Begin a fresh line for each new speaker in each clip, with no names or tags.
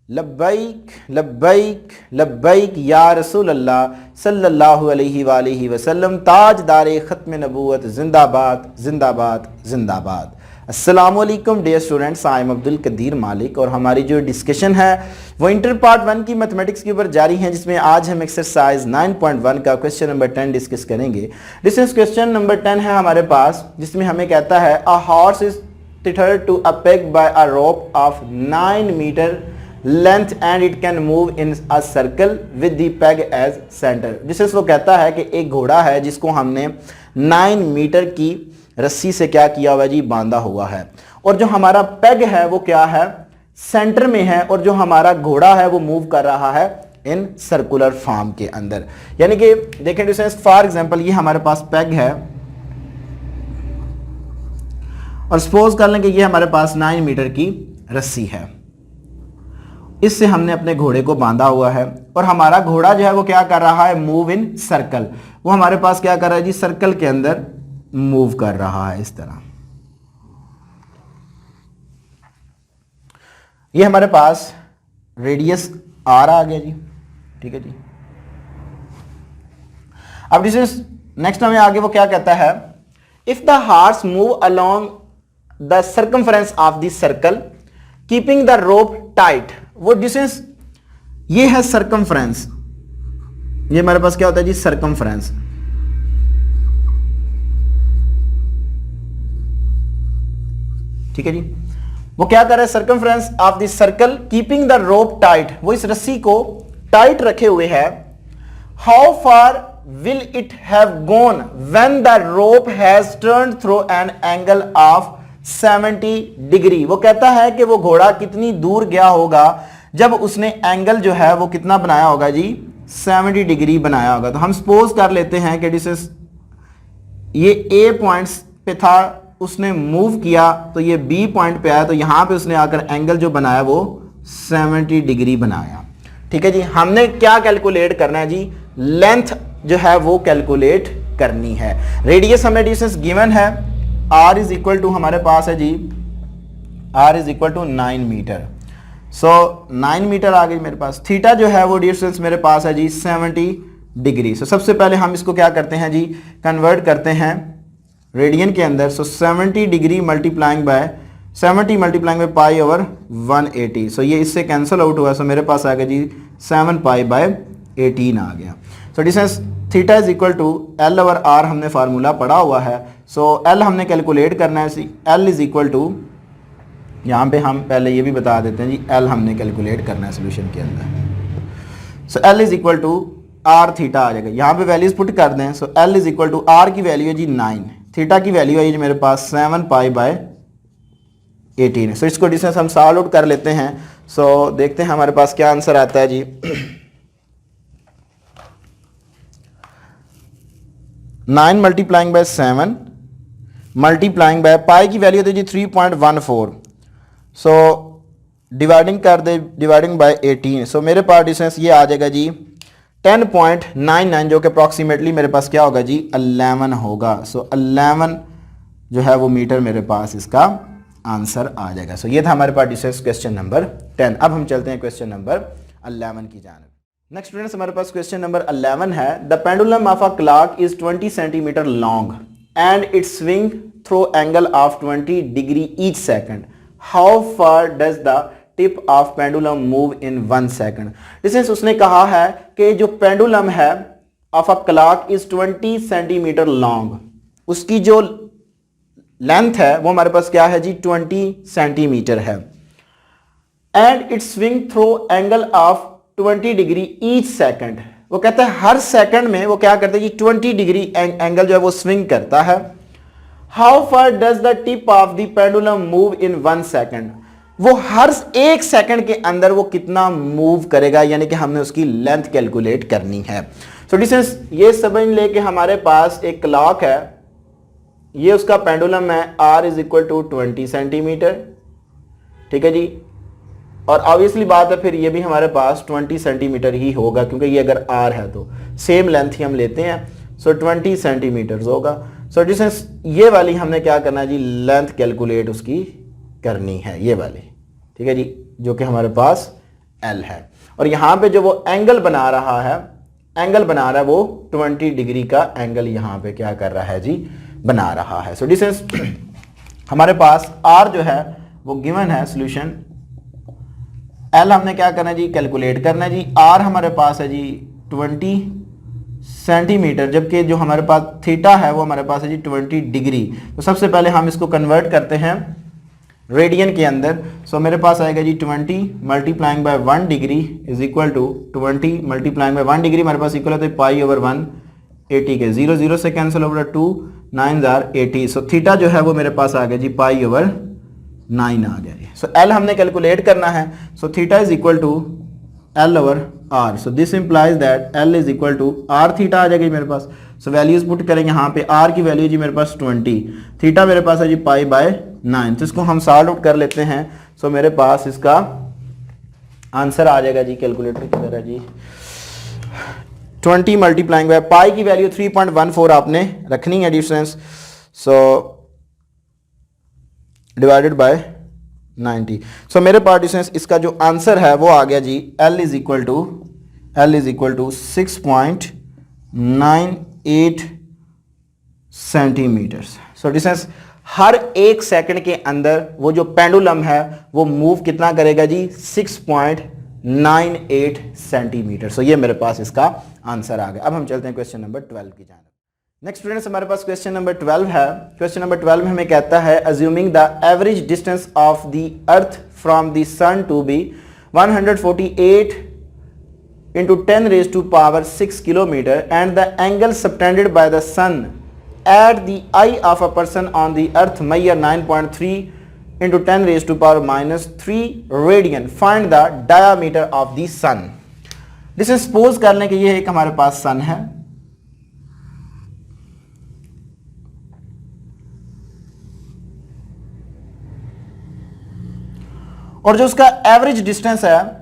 लब्बैक लब्बैक लब्बैक या रसूल अल्लाह सल्लल्लाहु अलैहि वालैहि वसल्लम, ताजदारे ख़त्म नबूवत जिंदाबाद जिंदाबाद जिंदाबाद। अस्सलामु अलैकुम dear students, I am Abdul Qadeer Malik और हमारी जो डिस्कशन है वो इंटर पार्ट 1 की मैथमेटिक्स के ऊपर जारी है, जिसमें आज हम एक्सरसाइज 9.1 का क्वेश्चन नंबर 10 डिस्कस करेंगे। डिस्कस क्वेश्चन नंबर 10 है हमारे पास, जिसमें हमें कहता है a horse is tethered to a peg by a rope of 9 meter length and it can move in a circle with the peg as center। जिससे वो कहता है कि एक घोड़ा है जिसको हमने 9 मीटर की रस्सी से क्या किया हुआ जी, बांधा हुआ है, और जो हमारा पेग है वो क्या है, सेंटर में है, और जो हमारा घोड़ा है वो मूव कर रहा है इन सर्कुलर फॉर्म के अंदर। यानी कि देखें डिस्टेंस, फॉर एग्जांपल ये हमारे पास पेग है और सपोज कर लें कि ये हमारे पास 9 मीटर की रस्सी है, इससे हमने अपने घोड़े को बांधा हुआ है, और हमारा घोड़ा जो है वो क्या कर रहा है, मूव इन सर्कल। वो हमारे पास क्या कर रहा है जी, सर्कल के अंदर मूव कर रहा है इस तरह। ये हमारे पास रेडियस आर आ गया जी, ठीक है जी। अब डिस्टेंस नेक्स्ट हमें आगे वो क्या कहता है, if the horse move along the circumference of the circle keeping the rope tight. वो डिस्टेंस ये है सर्कमफ्रेंस, ये हमारे पास क्या होता है जी, सर्कमफ्रेंस। ठीक है जी, वो क्या कर रहा है, circumference of the circle keeping the rope tight, वो इस रस्सी को टाइट रखे हुए है। How far will it have gone when the rope has turned through an angle of 70 degree. वो कहता है कि वो घोड़ा कितनी दूर गया होगा जब उसने एंगल जो है वो कितना बनाया होगा जी, 70 डिग्री बनाया होगा। तो हम सपोज कर लेते हैं कि डिस्टेंस ये ए पॉइंट्स पे था, उसने मूव किया तो ये बी पॉइंट पे आया, तो यहां पे उसने आकर एंगल जो बनाया वो 70 डिग्री बनाया। ठीक है जी, हमने क्या कैलकुलेट करना है जी, लेंथ जो है वो कैलकुलेट करनी है। रेडियस हमें डिस्टेंस गिवन है, r इज इक्वल टू हमारे पास है जी, r is equal to 9 metre. So 9 metre आ गई मेरे पास। थीटा जो है वो डिस्टेंस मेरे पास है जी 70 डिग्री। सो सबसे पहले हम इसको क्या करते हैं जी, कन्वर्ट करते हैं रेडियन के अंदर। सो 70 degree multiplying by 70 multiplying by pi over 180। सो ये इससे कैंसिल आउट हुआ, सो मेरे पास आ गया जी 7 पाई बाय 18 आ गया। So distance theta is equal to L over R, हमने फार्मूला पढ़ा हुआ है। सो एल हमने कैलकुलेट करना है, एल इज इक्वल टू, यहाँ पे हम पहले ये भी बता देते हैं जी, एल हमने कैलकुलेट करना है सोल्यूशन के अंदर। So L is equal to R theta आ जाएगा, यहाँ पे वैल्यूज पुट कर दें। So L is equal to, R की वैल्यू है जी 9, थीटा की वैल्यू है जी मेरे पास 7 पाई बाय 18। सो इसको डिस्टेंस हम सॉल्व आउट कर लेते हैं। सो देखते हैं हमारे पास क्या आंसर आता है जी। 9 मल्टीप्लाइंग बाय 7 मल्टीप्लाइंग बाय पाई की वैल्यू होती है जी 3.14। सो डिवाइडिंग कर दे, डिवाइडिंग बाय 18। सो मेरे पास डिस्टेंस ये आ जाएगा जी 10.99, जो कि अप्रॉक्सीमेटली मेरे पास क्या होगा जी, 11 होगा। सो 11 जो है वो मीटर मेरे पास इसका आंसर आ जाएगा। सो ये था हमारे पास डिस्टेंस क्वेश्चन नंबर 10। अब हम चलते हैं क्वेश्चन नंबर 11 की जानिब। नेक्स्ट स्टूडेंट्स, हमारे पास क्वेश्चन नंबर 11 है, the pendulum of a clock is 20 centimetre long and it swing through angle of 20 degree each second. How far does the tip of pendulum move in 1 second. Distance उसने कहा है कि जो pendulum है of a clock is 20 centimetre long, उसकी जो length है वो हमारे पास क्या है जी, 20 सेंटीमीटर है, and it swing through angle of 20 degree each second. वो कहता है हर सेकंड में वो क्या करता है जी, 20 डिग्री एंगल जो है वो स्विंग करता है। How far does the tip of the pendulum move in 1 second. वो हर 1 सेकंड के अंदर वो कितना मूव करेगा, यानी कि हमने उसकी लेंथ कैलकुलेट करनी है। सो डिस्टेंस ये समझ ले कि हमारे पास एक क्लॉक है, ये उसका पेंडुलम है, r is equal to 20 centimetre. ठीक है जी, और ऑब्वियसली बात है फिर ये भी हमारे पास 20 सेंटीमीटर ही होगा, क्योंकि ये अगर r है तो सेम लेंथ ही हम लेते हैं। सो 20 सेंटीमीटर होगा। सो डिस्टेंस ये वाली हमने क्या करना है जी, लेंथ कैलकुलेट उसकी करनी है, ये वाली। ठीक है जी, जो कि हमारे पास L है। और यहां पे जो वो एंगल बना रहा है, वो 20 डिग्री का एंगल यहां पे क्या कर रहा है जी, बना रहा है। सो डिस्टेंस हमारे पास R जो है वो गिवन है सॉल्यूशन। L हमने क्या करना है जी, कैलकुलेट करना है जी। R हमारे पास है जी 20 सेंटीमीटर, जबकि जो हमारे पास थीटा है वो हमारे पास है जी 20 डिग्री। तो सबसे पहले हम इसको कन्वर्ट करते हैं रेडियन के अंदर। सो मेरे पास आएगा जी 20 multiplying by 1 degree is equal to 20 multiplying by 1 degree हमारे पास इक्वल है तो पाई ओवर 1 80 के 0 0 से कैंसिल ओवर 2 9 80। सो थीटा जो है वो मेरे पास आ गया जी पाई ओवर 9 आ गया। सो एल हमने कैलकुलेट करना है। So theta is equal to L over R. So this implies that L is equal to R theta आ जाएगी मेरे पास। सो वैल्यूज पुट करेंगे यहाँ पे। आर की वैल्यू जी मेरे पास 20, थीटा मेरे पास है जी पाई बाय 9। तो इसको हम सॉल्व आउट कर लेते हैं। सो मेरे पास इसका आंसर आ जाएगा जी, कैलकुलेटर किधर है जी, 20 मल्टीप्लाइंग बाय पाई की वैल्यू 3.14 आपने रखनी है डिस्टेंस। So divided by 90। सो मेरे पास डिस्टेंस इसका जो आंसर है वो आ गया जी L is equal to 6.98 centimetre. So distance हर एक सेकंड के अंदर वो जो पेंडुलम है वो मूव कितना करेगा जी, 6.98 सेंटीमीटर। सो ये मेरे पास इसका आंसर आ गया। अब हम चलते हैं क्वेश्चन नंबर 12 की जानिब। नेक्स्ट स्टूडेंट्स हमारे पास क्वेश्चन नंबर 12 है। क्वेश्चन नंबर 12 में हमें कहता है assuming the average distance of the earth from the sun to be 148 into 10 raised to power 6 kilometer and the angle subtended by the sun at the eye of a person on the earth measure 9.3 into 10 raised to power minus 3 radian. Find the diameter of the sun. जिसे suppose कर लें कि ये एक हमारे पास सन है और जो उसका एवरेज डिस्टेंस है,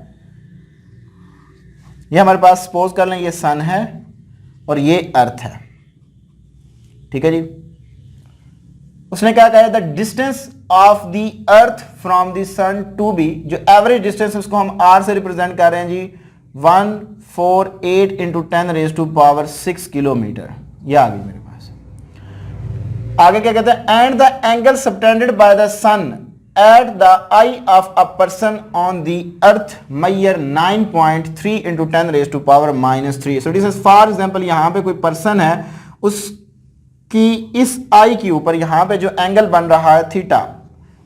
ये हमारे पास सपोज कर लें ये सन है और ये अर्थ है, ठीक है जी। उसने क्या कहा, the distance of the earth from the sun to be, जो एवरेज डिस्टेंस उसको हम आर से रिप्रेजेंट कर रहे हैं जी 148 into 10 raise to power 6 kilometre. ये आ गई मेरे पास। आगे क्या कहते हैं, and the angle subtended by the sun at the eye of a person on the earth measure 9.3 into 10 raised to power minus 3. So this is for example यहाँ पे कोई पर्सन है, उसकी इस आई के ऊपर यहाँ पे जो एंगल बन रहा है थीटा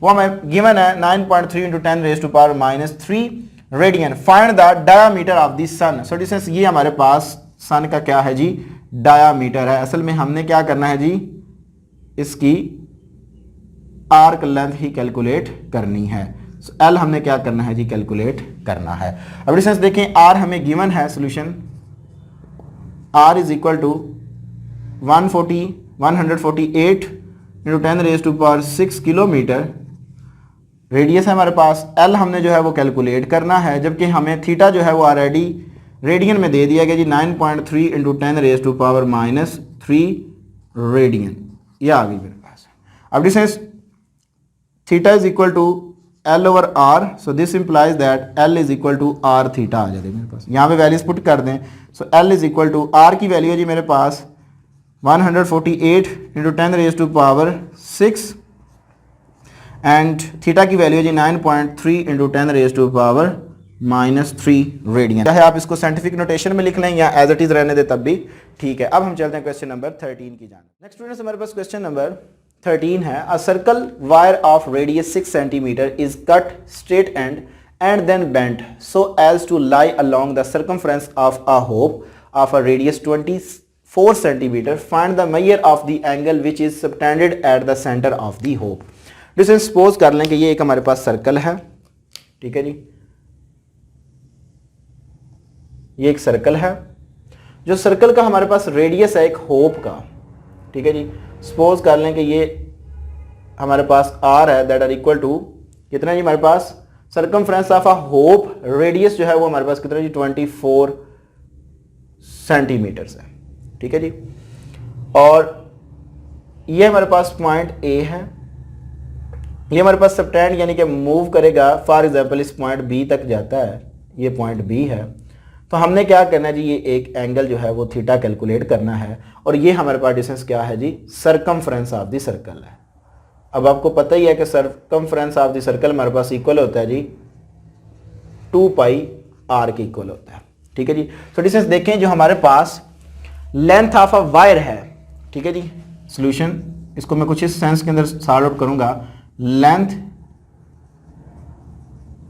वो हमें गिवन है 9.3 into 10 raised to power minus 3 radian. Find the diameter of the sun. So distance ये हमारे पास सन का क्या है जी, डायामीटर है। असल में हमने क्या करना है जी, इसकी आर्क लेंथ ही कैलकुलेट करनी है। एल हमने क्या करना है जी, कैलकुलेट करना है। अब डिस्टेंस देखें, आर हमें गिवन है solution, R is equal to 148 into 10 raise to power 6 kilometre. Radius है हमारे पास, एल हमने जो है वो कैलकुलेट करना है, जबकि हमें थीटा जो है वो ऑलरेडी रेडियन में दे दिया गया जी 9.3 into 10 raise to power minus 3 radian. ये आ गई मेरे पास। अब distance theta is equal to L over R. So this implies that L is equal to R theta आ जाती है मेरे पास। यहाँ पे वैल्यूज पुट कर दें। So L is equal to R की वैल्यू है जी मेरे पास 148 into 10 raise to power 6 and theta की वैल्यू है जी 9.3 into 10 raise to power minus 3 radian. चाहे आप इसको साइंटिफिक नोटेशन में लिख लें या एज इट इज रहने दे तब भी ठीक है। अब हम चलते हैं क्वेश्चन नंबर 13 की जानिब। नेक्स्ट स्टूडेंट्स हमारे पास क्वेश्चन नंबर 13 है। A circle wire of radius 6 centimetre is cut straight and then bent so as to lie along the circumference of a hoop of a radius 24 centimetre. Find the measure of the angle which is subtended at the centre of the hoop. Distance suppose कर लें कि ये एक हमारे पास circle है, ठीक है जी। ये एक सर्कल है, जो सर्कल का हमारे पास रेडियस है एक होप का, ठीक है जी। सपोज कर लें कि ये हमारे पास आर है, दैट आर इक्वल टू कितना जी हमारे पास, circumference of a hoop radius जो है वो हमारे पास कितना जी 24 सेंटीमीटर है, ठीक है जी। और ये हमारे पास पॉइंट ए है, ये हमारे पास सबटेंड यानी कि मूव करेगा, फॉर एग्जांपल इस पॉइंट बी तक जाता है, ये पॉइंट बी है। तो हमने क्या करना है जी, ये एक एंगल जो है वो थीटा कैलकुलेट करना है, और ये हमारे पास डिस्टेंस क्या है जी, सरकमफ्रेंस ऑफ द सर्कल है। अब आपको पता ही है कि सरकमफ्रेंस ऑफ द सर्कल हमारे पास इक्वल होता है जी 2 पाई आर के इक्वल होता है। ठीक है जी। तो डिस्टेंस देखें, जो हमारे पास लेंथ ऑफ अ वायर है, ठीक है जी, सॉल्यूशन इसको मैं कुछ इस सेंस के अंदर सॉल्व आउट करूंगा।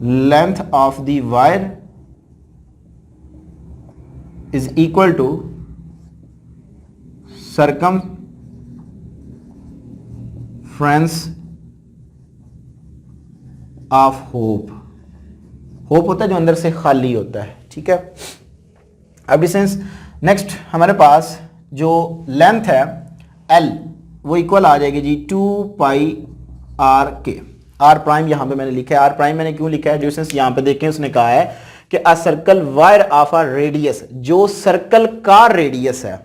Length of the wire is equal to circumference of hoop. Hoop होता है जो अंदर से खाली होता है। ठीक है। अब डिस्टेंस नेक्स्ट हमारे पास जो लेंथ है L, वो इक्वल आ जाएगी जी 2 पाई आर के। आर प्राइम यहां पे मैंने लिखा है। आर प्राइम मैंने क्यों लिखा है, डिस्टेंस यहां पे देखें, उसने कहा है कि अ circle wire of a radius, जो सर्कल का रेडियस है,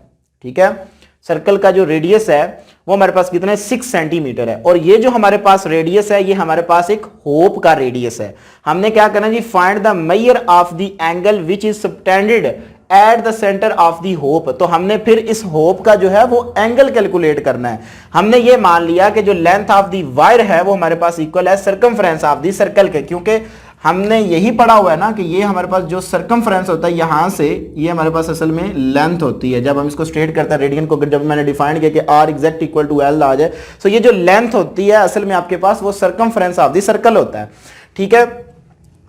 ठीक है, सर्कल का जो रेडियस है वो हमारे पास कितना है, 6 सेंटीमीटर है। और ये जो हमारे पास रेडियस है, ये हमारे पास एक होप का रेडियस है। हमने क्या करना जी, find the measure of the angle which is subtended at the centre of the hoop. तो हमने फिर इस होप का जो है वो एंगल कैलकुलेट करना है। हमने ये मान लिया कि जो लेंथ ऑफ द वायर है वो हमारे पास इक्वल है सरकमफ्रेंस ऑफ द सर्कल के, क्योंकि हमने यही पढ़ा हुआ है ना कि ये हमारे पास जो सरकमफ्रेंस होता है यहां से, ये हमारे पास असल में लेंथ होती है। जब हम इसको स्ट्रेट करते हैं रेडियन को, जब मैंने डिफाइन किया कि R exact equal to L आ जाए, तो ये जो लेंथ होती है असल में आपके पास वो सरकमफ्रेंस ऑफ द सर्कल होता है। ठीक है।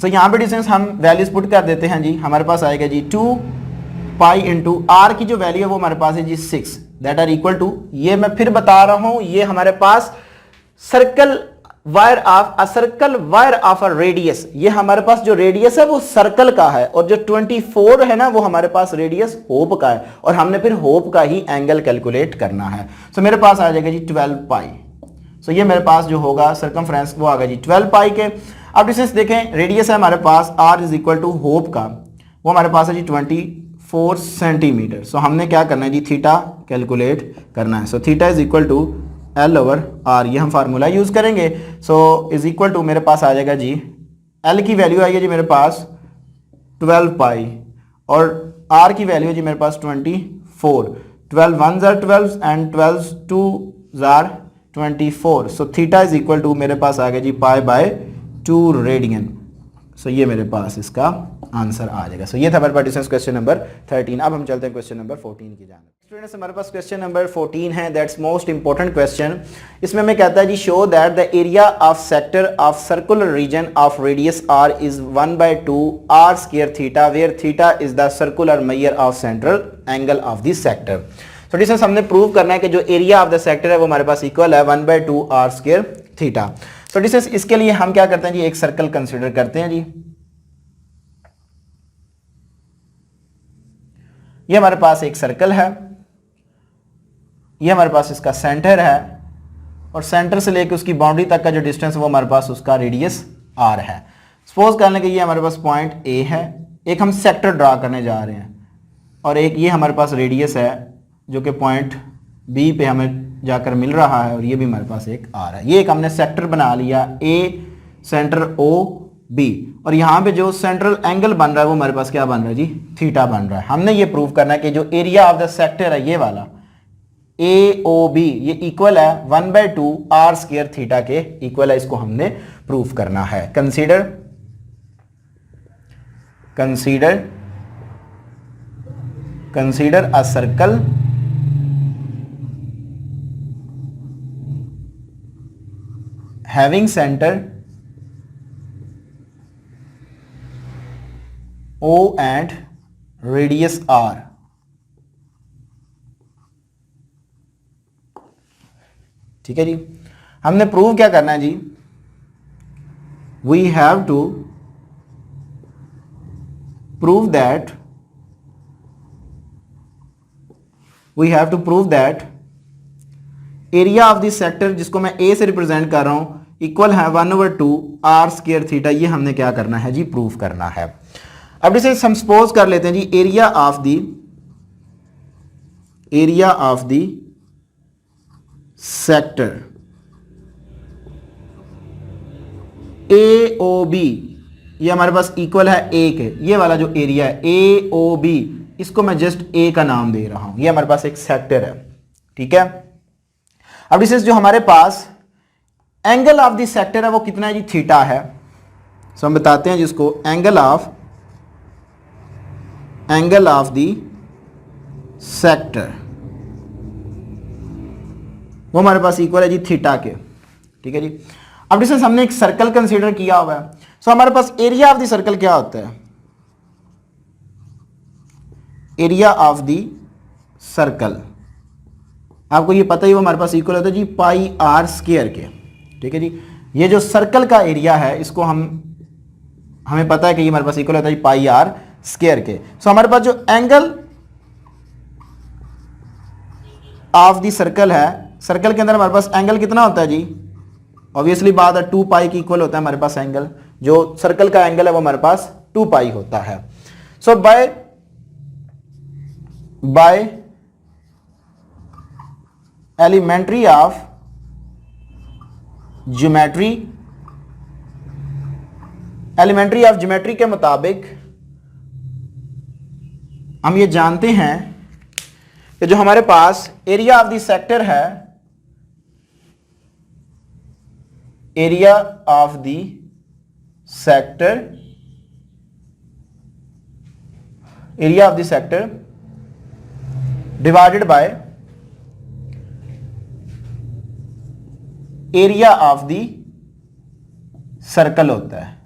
तो यहां पे डिस्टेंस हम वैल्यूज पुट कर देते हैं जी। हमारे पास आएगा जी 2 पाई इंटू आर की जो वैल्यू है वो हमारे पास है जी 6, दैट आर इक्वल टू, ये मैं फिर बता रहा हूं, ये हमारे पास circle wire of a circle wire of a radius, ये हमारे पास जो रेडियस है वो सर्कल का है, और जो 24 है ना वो हमारे पास रेडियस होप का है, और हमने फिर होप का ही एंगल कैलकुलेट करना है। सो मेरे पास आ जाएगा जी 12 पाई। सो ये मेरे पास जो होगा सरकमफ्रेंस वो आ गया जी 12 पाई के। अब डिस्टेंस देखें, रेडियस है हमारे पास r is equal to hoop का, वो हमारे पास है जी 24 सेंटीमीटर। सो हमने क्या करना है जी, थीटा कैलकुलेट करना है। So theta is equal to L over R, ये हम फार्मूला यूज करेंगे। सो इज इक्वल टू मेरे पास आ जाएगा जी, L की वैल्यू आएगी जी मेरे पास 12 पाई, और R की वैल्यू है जी मेरे पास 24। 12 1 जार 12 एंड 12 2 जार 24। So theta is equal to मेरे पास आ गया जी पाई बाय 2 रेडियन। सो ये मेरे पास इसका आंसर आ जाएगा। सो ये था हमारे पास डिस्टेंस क्वेश्चन नंबर 13। अब हम चलते हैं क्वेश्चन नंबर 14 की जाने। स्टूडेंट्स हमारे पास क्वेश्चन नंबर 14 है, दैट्स मोस्ट इंपॉर्टेंट क्वेश्चन। इसमें हमें कहता है जी, show that the area of sector of circular region of radius r is 1/2 r square theta, where theta is the circular measure of central angle of the sector. तो distance हमने prove करना है कि जो एरिया ऑफ द सेक्टर है वो हमारे पास इक्वल है 1/2 r स्क्वायर थीटा। तो डिस्टेंस इसके लिए हम क्या करते हैं जी, एक सर्कल कंसीडर करते हैं जी। ये हमारे पास एक सर्कल है, ये हमारे पास इसका सेंटर है, और सेंटर से लेकर उसकी बाउंड्री तक का जो डिस्टेंस है वो हमारे पास उसका रेडियस r है। सपोज कर लें कि ये हमारे पास पॉइंट A है, एक हम सेक्टर ड्रा करने जा रहे हैं, और एक ये हमारे पास रेडियस है जो कि पॉइंट B पे हमें जाकर मिल रहा है, और ये भी हमारे पास एक r है। ये एक हमने सेक्टर बना लिया A सेंटर OB, और यहाँ पे जो सेंट्रल एंगल बन रहा है वो हमारे पास क्या बन रहा है जी, थीटा बन रहा है। हमने ये प्रूव करना है कि जो एरिया ऑफ द सेक्टर है ये वाला AOB, ये इक्वल है 1/2 r स्क्वायर थीटा के इक्वल है, इसको हमने प्रूव करना है। Consider a circle having center O and radius R। ठीक है जी। हमने प्रूव क्या करना है जी, we have to prove that area of this sector, जिसको मैं ए से रिप्रेजेंट कर रहा हूं, इक्वल है 1/2 r स्क्वायर थीटा। ये हमने क्या करना है जी, प्रूव करना है। अब जैसे हम सपोज कर लेते हैं जी, area of the sector AOB ये हमारे पास इक्वल है ए के, ये वाला जो एरिया है ए ओ बी, इसको मैं जस्ट ए का नाम दे रहा हूं, ये हमारे पास एक सेक्टर है, ठीक है। अब डिस्टेंस जो हमारे पास एंगल ऑफ द सेक्टर है वो कितना है जी, थीटा है। सो हम बताते हैं जिसको एंगल ऑफ द सेक्टर वो हमारे पास इक्वल है जी थीटा के, ठीक है जी। अब डिस्टेंस हमने एक सर्कल कंसीडर किया हुआ है, सो हमारे पास एरिया ऑफ द सर्कल क्या होता है, एरिया ऑफ द सर्कल आपको ये पता ही, वो हमारे पास इक्वल होता है जी पाई आर स्क्वायर के, ठीक है जी। ये जो सर्कल का एरिया है इसको हमें पता है कि ये हमारे पास इक्वल होता है जी पाई आर स्क्वायर के। सो हमारे पास जो एंगल ऑफ द सर्कल है, सर्कल के अंदर हमारे पास एंगल कितना होता है जी, ऑब्वियसली बात है 2 पाई की इक्वल होता है हमारे पास एंगल, जो सर्कल का एंगल है वो हमारे पास 2 पाई होता है। So by elementary of geometry के मुताबिक हम ये जानते हैं कि जो हमारे पास एरिया ऑफ द सेक्टर है, area of the sector divided by area of the circle होता है,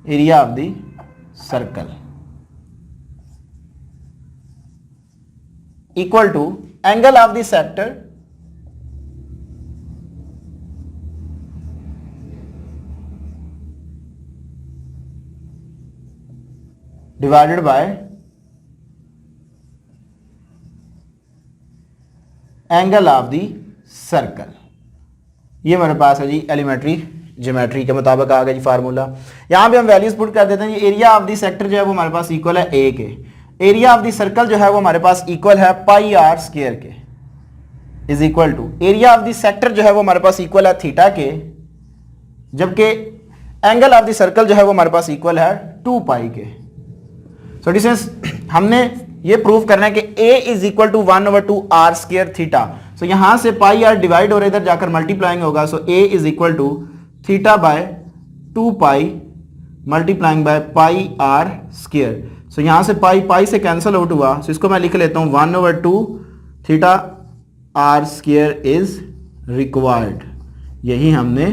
area of the circle equal to angle of the sector divided by angle of the circle. ये हमारे पास है जी एलिमेंट्री ज्योमेट्री के मुताबिक आ गया जी फार्मूला। यहां पे हम वैल्यूज पुट कर देते हैं। एरिया ऑफ द सेक्टर जो है वो हमारे पास इक्वल है ए के, एरिया ऑफ द सर्कल जो है वो हमारे पास इक्वल है पाई आर स्क्वायर के, is equal to area of the sector जो है वो हमारे पास इक्वल है थीटा के, जबकि एंगल ऑफ द सर्कल जो है वो हमारे पास इक्वल है 2 पाई के। सो डिस्टेंस हमने ये प्रूव करना है कि a is equal to 1/2 R square theta. So यहां से पाई आर डिवाइड और इधर जाकर मल्टीप्लाइंग होगा, so a is equal to theta by 2 pi multiplying by pi R square. So यहां से पाई से कैंसिल आउट हुआ, सो इसको मैं लिख लेता हूं 1/2 theta R square is required. यही हमने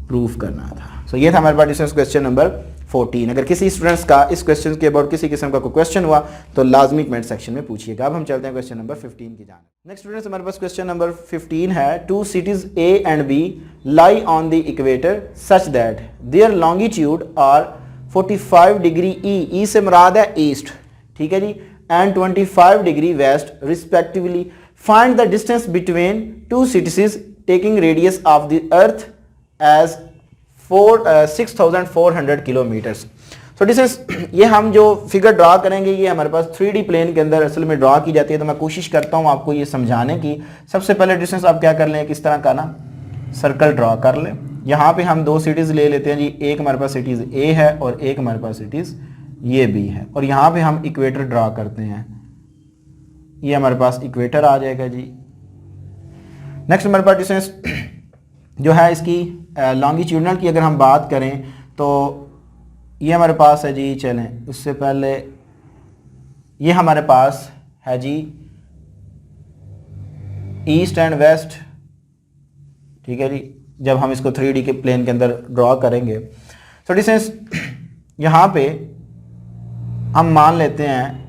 प्रूफ करना था। सो ये था हमारे पास डिस्टेंस क्वेश्चन नंबर 14। अगर किसी स्टूडेंट्स का इस क्वेश्चन के अबाउट किसी किस्म का कोई क्वेश्चन हुआ तो लाजमी कमेंट सेक्शन में पूछिएगा। अब हम चलते हैं क्वेश्चन नंबर 15 की जानिब। नेक्स्ट स्टूडेंट्स हमारे पास क्वेश्चन नंबर 15 है, 2 cities A and B lie on the equator such that their longitude are 45 degree E से मुराद है ईस्ट, ठीक है जी, and 25 degree west respectively. Find the distance between 2 cities taking radius of the earth as 6400 kilometres. So distance ये हम जो figure draw करेंगे ये हमारे पास 3D प्लेन के अंदर असल में ड्रा की जाती है। तो मैं कोशिश करता हूँ आपको ये समझाने की। सबसे पहले डिस्टेंस आप क्या कर लें, किस तरह का ना सर्कल ड्रा कर लें। यहाँ पे हम 2 सिटीज़ ले लेते हैं जी, एक हमारे पास सिटीज़ ए है और एक हमारे पास सिटीज़ ये बी है, और यहाँ पे हम इक्वेटर ड्रा करते हैं। ये हमारे पास इक्वेटर आ जाएगा जी। नेक्स्ट हमारे पास डिस्टेंस जो है इसकी लॉन्गिट्यूडनल की अगर हम बात करें तो ये हमारे पास है जी, चलें उससे पहले ये हमारे पास है जी ईस्ट एंड वेस्ट, ठीक है जी। जब हम इसको 3D के प्लेन के अंदर ड्रॉ करेंगे तो डिस्टेंस यहाँ पे हम मान लेते हैं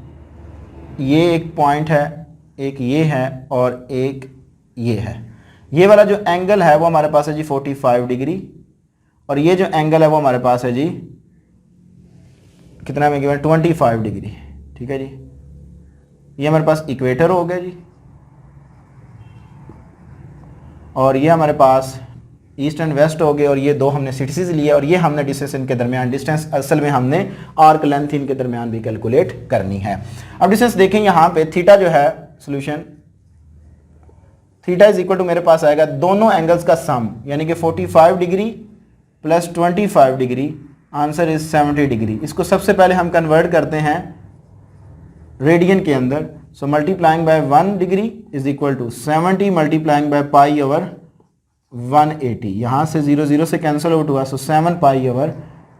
ये एक पॉइंट है, एक ये है और एक ये है। ये वाला जो एंगल है वो हमारे पास है जी 45 डिग्री, और ये जो एंगल है वो हमारे पास है जी कितना में गिवन 25 डिग्री, ठीक है जी। ये हमारे पास इक्वेटर हो गया जी, और ये हमारे पास ईस्ट एंड वेस्ट हो गए, और ये दो हमने सिटीज लिए, और ये हमने डिस्टेंस इनके दरमियान, डिस्टेंस असल में हमने आर्क लेंथ इनके दरमियान भी कैलकुलेट करनी है। अब डिस्टेंस देखें यहाँ पे थीटा जो है solution, theta is equal to मेरे पास आएगा दोनों एंगल्स का सम, यानी कि 45 degree plus 25 degree, answer is 70 degree. इसको सबसे पहले हम कन्वर्ट करते हैं रेडियन के अंदर। So multiplying by 1 degree is equal to 70 multiplying by pi over 180। यहाँ से 0 0 से कैंसिल आउट हुआ, सो 7 पाई ओवर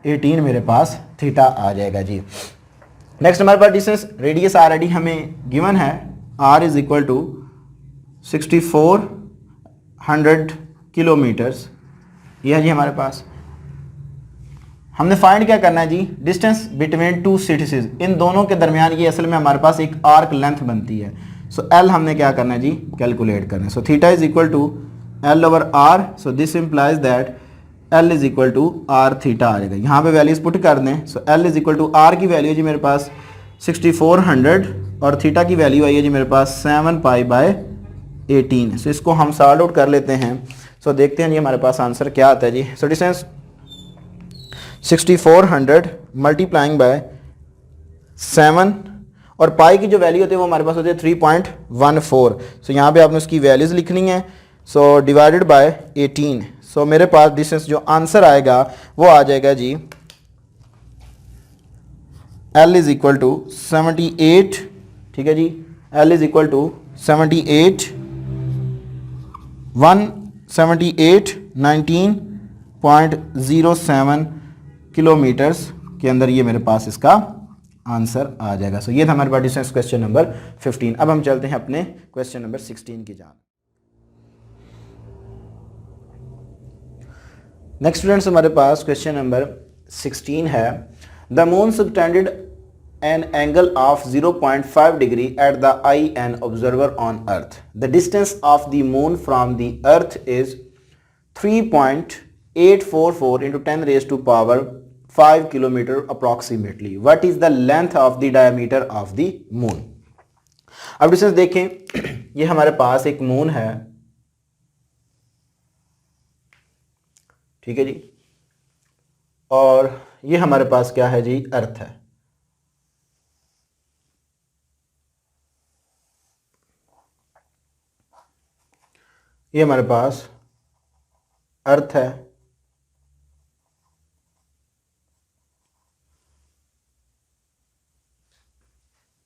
18 मेरे पास थीटा आ जाएगा जी। नेक्स्ट हमारे पास डिस्टेंस रेडियस ऑलरेडी हमें गिवन है, r is equal to 6400 kilometres. यह है जी हमारे पास। हमने फाइंड क्या करना है जी, डिस्टेंस बिटवीन टू सिटीज, इन दोनों के दरमियान ये असल में हमारे पास एक आर्क लेंथ बनती है। सो L हमने क्या करना है जी, कैलकुलेट करना है। So theta is equal to L over R, so this implies that L is equal to R theta आ जाएगा। यहाँ पे वैल्यूज पुट कर दें। So L is equal to R की वैल्यू जी मेरे पास 6400 और थीटा की वैल्यू आई है जी मेरे पास 7 पाई बाय 18। सो इसको हम सॉल्व आउट कर लेते हैं। सो देखते हैं जी हमारे पास आंसर क्या आता है जी। सो डिस्टेंस 6400 मल्टीप्लाइंग बाय 7 और पाई की जो वैल्यू होती है वो हमारे पास होती है 3.14। सो यहाँ पे आपने उसकी वैल्यूज लिखनी है। So divided by 18। सो मेरे पास डिस्टेंस जो आंसर आएगा वो आ जाएगा जी L इज इक्वल टू 78। ठीक है जी, L is equal to 19.07 kilometres के अंदर ये मेरे पास इसका आंसर आ जाएगा। सो ये था हमारे पास डिस्टेंस क्वेश्चन नंबर 15। अब हम चलते हैं अपने क्वेश्चन नंबर 16 की जान। नेक्स्ट स्टूडेंट्स हमारे पास क्वेश्चन नंबर 16 है। The moon subtended an angle of 0.5 degree at the eye and observer on earth. The distance of the moon from the earth is 3.844 into 10 raised to power 5 kilometer approximately. What is the length of the diameter of the moon? अब distance देखें, ये हमारे पास एक moon है, ठीक है जी, और ये हमारे पास क्या है जी, अर्थ है। ये हमारे पास अर्थ है।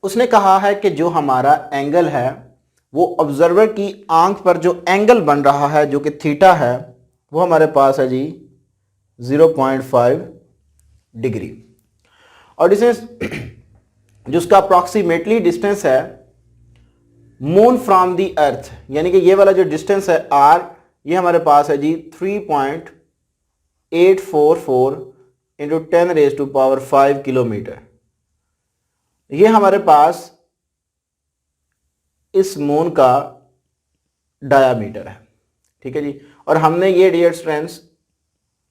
उसने कहा है कि जो हमारा एंगल है वो ऑब्जर्वर की आंख पर जो एंगल बन रहा है जो कि थीटा है वो हमारे पास है जी 0.5 डिग्री। और डिस्टेंस जो उसका अप्रॉक्सीमेटली डिस्टेंस है मून फ्रॉम दी अर्थ, यानी कि ये वाला जो डिस्टेंस है r, ये हमारे पास है जी 3.844 into 10 raise to power 5 kilometre. ये हमारे पास इस मून का डायामीटर है, ठीक है जी। और हमने ये डियर स्ट्रेंथ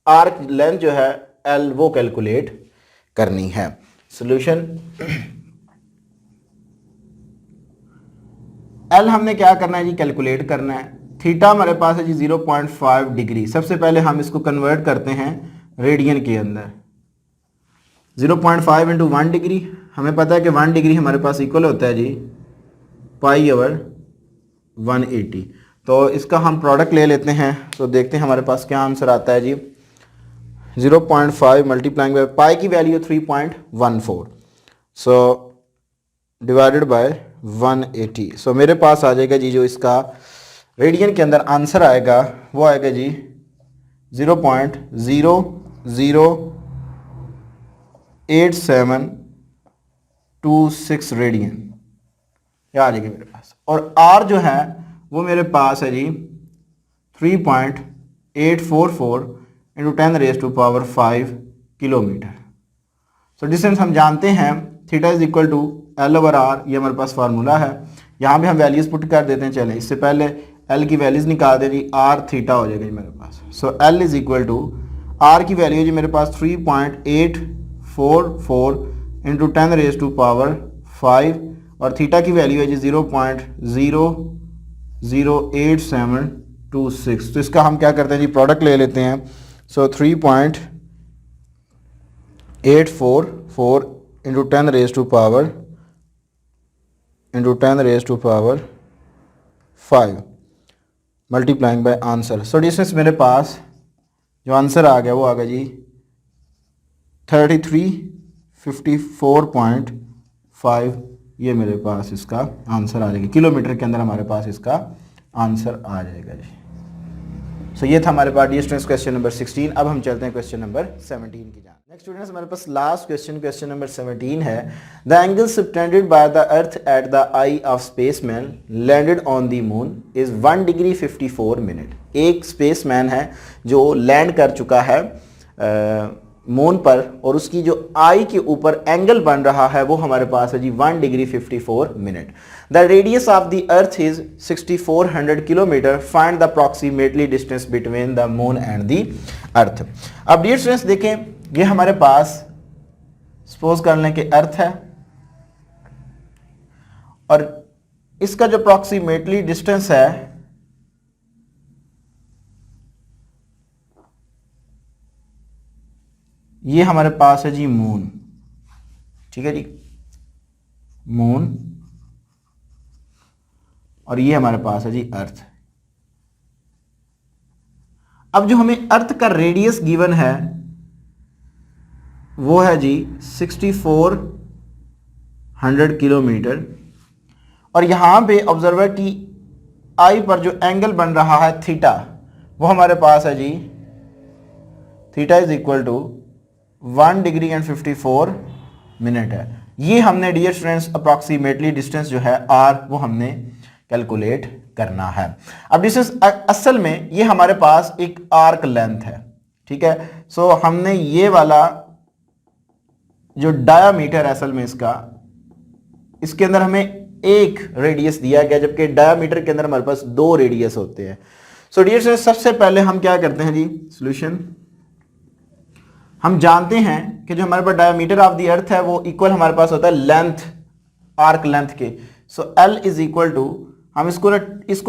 आर्क लेंथ जो है L वो कैलकुलेट करनी है। सॉल्यूशन L हमने क्या करना है जी, कैलकुलेट करना है। थीटा हमारे पास है जी 0.5 डिग्री। सबसे पहले हम इसको कन्वर्ट करते हैं रेडियन के अंदर। 0.5 इंटू 1 डिग्री, हमें पता है कि 1 डिग्री हमारे पास इक्वल होता है जी पाई ओवर 180। तो इसका हम प्रोडक्ट ले लेते हैं। तो देखते हैं हमारे पास क्या आंसर आता है जी। 0.5 मल्टीप्लाइंग बाय पाई की वैल्यू 3.14, सो डिवाइडेड बाय 180। सो मेरे पास आ जाएगा जी, जो इसका रेडियन के अंदर आंसर आएगा वो आएगा जी 0.008726 रेडियन, ये आ जाएगी मेरे पास। और R जो है वो मेरे पास है जी 3.844 into 10 raise to power 5 kilometre. So distance हम जानते हैं, theta is equal to L over R, ये हमारे पास फार्मूला है। यहाँ पे हम वैल्यूज पुट कर देते हैं। चलें इससे पहले L की वैल्यूज निकाल दें जी, R थीटा हो जाएगा जी मेरे पास। So L is equal to R की वैल्यू जी मेरे पास 3.844 इंटू 10 रेज टू पावर 5 और थीटा की वैल्यू है जी 0.008726। तो इसका हम क्या करते हैं जी, प्रोडक्ट ले लेते हैं। So 3.844 into 10 raise to power 5 multiplying by answer. So distance मेरे पास जो आंसर आ गया वो आ गया जी 3354.5, ये मेरे पास इसका आंसर आ जाएगा, किलोमीटर के अंदर हमारे पास इसका आंसर आ जाएगा जी। सो ये था हमारे पास डियर स्टूडेंट्स क्वेश्चन नंबर 16। अब हम चलते हैं क्वेश्चन नंबर 17 की जान। नेक्स्ट स्टूडेंट्स हमारे पास लास्ट क्वेश्चन नंबर 17 है। The angle subtended by the earth at the I of spaceman landed on the moon is 1 degree 54 minute. एक स्पेसमैन है जो लैंड कर चुका है मून पर, और उसकी जो आई के ऊपर एंगल बन रहा है वो हमारे पास है जी 1 degree 54 minute. The radius of the earth is 6400 kilometre. Find the approximately distance between the moon and the earth. अब डियर स्टूडेंट्स देखें, ये हमारे पास सपोज कर लें कि अर्थ है, और इसका जो अप्रॉक्सीमेटली डिस्टेंस है ये हमारे पास है जी मून, ठीक है जी, मून, और ये हमारे पास है जी अर्थ। अब जो हमें अर्थ का रेडियस गिवन है वो है जी 6400 किलोमीटर, और यहां पे ऑब्जर्वर की आई पर जो एंगल बन रहा है थीटा, वो हमारे पास है जी theta is equal to 1 degree and 54 minute है। ये हमने डियर स्टूडेंट्स अप्रॉक्सीमेटली डिस्टेंस जो है आर वो हमने कैलकुलेट करना है। अब डिस्टेंस असल में ये हमारे पास एक आर्क लेंथ है, ठीक है। सो हमने ये वाला जो डायामीटर है असल में इसका, इसके अंदर हमें एक रेडियस दिया गया, जबकि डायामीटर के अंदर हमारे पास 2 रेडियस होते हैं। सो डियर स्टूडेंट्स सबसे पहले हम क्या करते हैं जी, सॉल्यूशन। हम जानते हैं कि जो हमारे पास डायमीटर ऑफ द अर्थ है वो इक्वल हमारे पास होता है लेंथ, आर्क लेंथ के। सो L इज इक्वल टू, हम इसको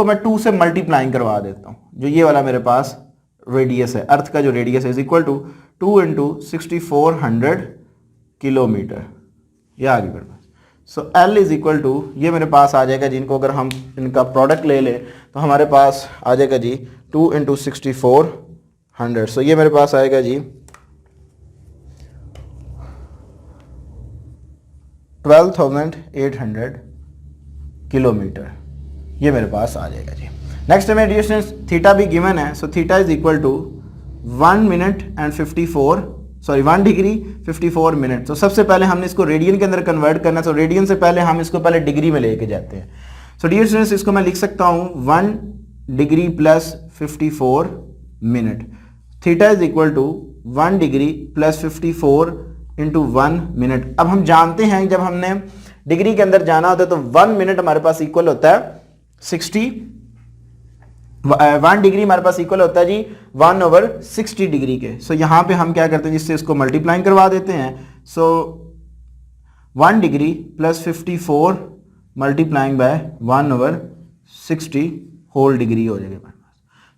मैं 2 से मल्टीप्लाइंग करवा देता हूं। जो ये वाला मेरे पास रेडियस है, अर्थ का जो रेडियस है, is equal to 2 into 6400 kilometre, ये आ गई मेरे पास। So L is equal to, ये मेरे पास आ जाएगा जिनको अगर हम इनका प्रोडक्ट ले लें तो हमारे पास आ जाएगा जी 2 इंटू 6400। सो ये मेरे पास आएगा जी 12,800 किलोमीटर, ये मेरे पास आ जाएगा जी। नेक्स्ट हमें डिस्टेंस थीटा भी गिवन है। So theta is equal to 1 degree 54 minute. तो सबसे पहले हमने इसको रेडियन के अंदर कन्वर्ट करना है। सो रेडियन से पहले हम इसको पहले डिग्री में लेके जाते हैं। सो डियर स्टूडेंट्स इसको मैं लिख सकता हूँ 1 degree plus 54 minute. Theta is equal to 1 degree plus 54 into 1 minute. अब हम जानते हैं जब हमने डिग्री के अंदर जाना होता है तो 1 मिनट हमारे पास इक्वल होता है 1 डिग्री हमारे पास इक्वल होता है जी 1/60 डिग्री के। सो यहां पे हम क्या करते हैं, जिससे इसको मल्टीप्लाइंग करवा देते हैं। So 1 degree plus 54 multiplying by 1/60 whole degree हो जाएगा हमारे पास।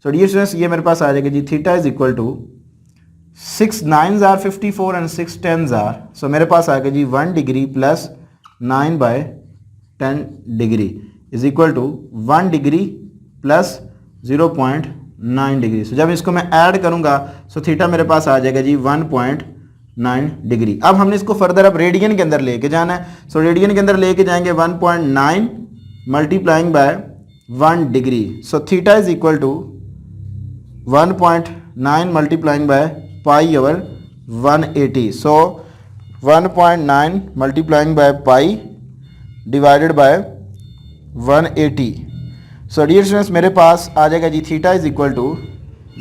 सो डियर स्टूडेंट्स ये मेरे पास आ जाएगा जी theta is equal to 6 9s are 54 and 6 10s are, so मेरे पास आ गया जी 1 degree plus 9/10 degree is equal to 1 degree plus 0.9 degree. So जब इसको मैं ऐड करूंगा सो थीटा मेरे पास आ जाएगा जी 1.9 डिग्री। अब हमने इसको फर्दर अब रेडियन के अंदर लेके जाना है। सो रेडियन के अंदर लेके जाएंगे 1.9 multiplying by 1 degree. So theta is equal to 1.9 multiplying by pi over 180। So 1.9 multiplying by pi divided by 180। So dear students मेरे पास आ जाएगा जी theta is equal to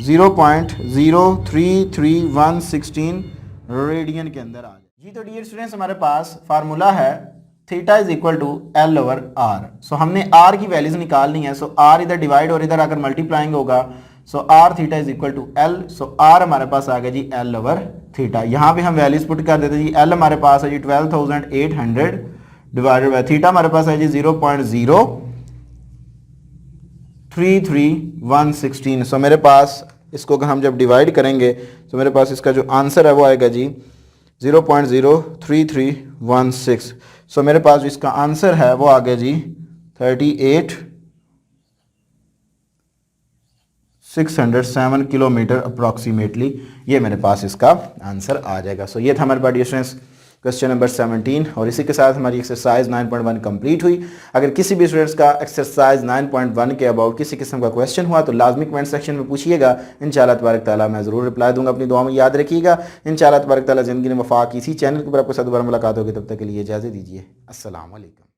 0.0333116 radian के अंदर आ जाए जी। तो डियर स्टूडेंट्स हमारे पास फार्मूला है theta is equal to L over R। So हमने R की वैल्यूज निकालनी है। सो R इधर डिवाइड और इधर आकर मल्टीप्लाइंग होगा। So R theta is equal to L। So R हमारे पास आ गया जी L ओवर थीटा। यहाँ पे हम वैल्यूज पुट कर देते हैं जी। L हमारे पास है जी 12,800 डिवाइडेड बाय थीटा हमारे पास है जी 0.0333116। सो मेरे पास इसको अगर हम जब डिवाइड करेंगे तो मेरे पास इसका जो आंसर है वो आएगा जी 0.03316। सो मेरे पास जो इसका आंसर है वो आ गया जी 38 607 किलोमीटर अप्रॉक्सीमेटली, ये मेरे पास इसका आंसर आ जाएगा। सो ये था हमारे पास डियर स्टूडेंट्स क्वेश्चन नंबर 17 और इसी के साथ हमारी एक्सरसाइज 9.1 कंप्लीट हुई। अगर किसी भी स्टूडेंट्स का एक्सरसाइज 9.1 के अबाउट किसी किस्म का क्वेश्चन हुआ तो लाजमी कमेंट सेक्शन में पूछिएगा, इंशाअल्लाह तबारक ताला मैं ज़रूर रिप्लाई दूंगा। अपनी दुआ में याद रखिएगा। इंशाअल्लाह तबारक ताला ज़िंदगी में वफा की इसी चैनल के ऊपर आपके साथ दोबारा मुलाकात होगी। तब तक के लिए इजाज़त दीजिए। अस्सलाम वालेकुम।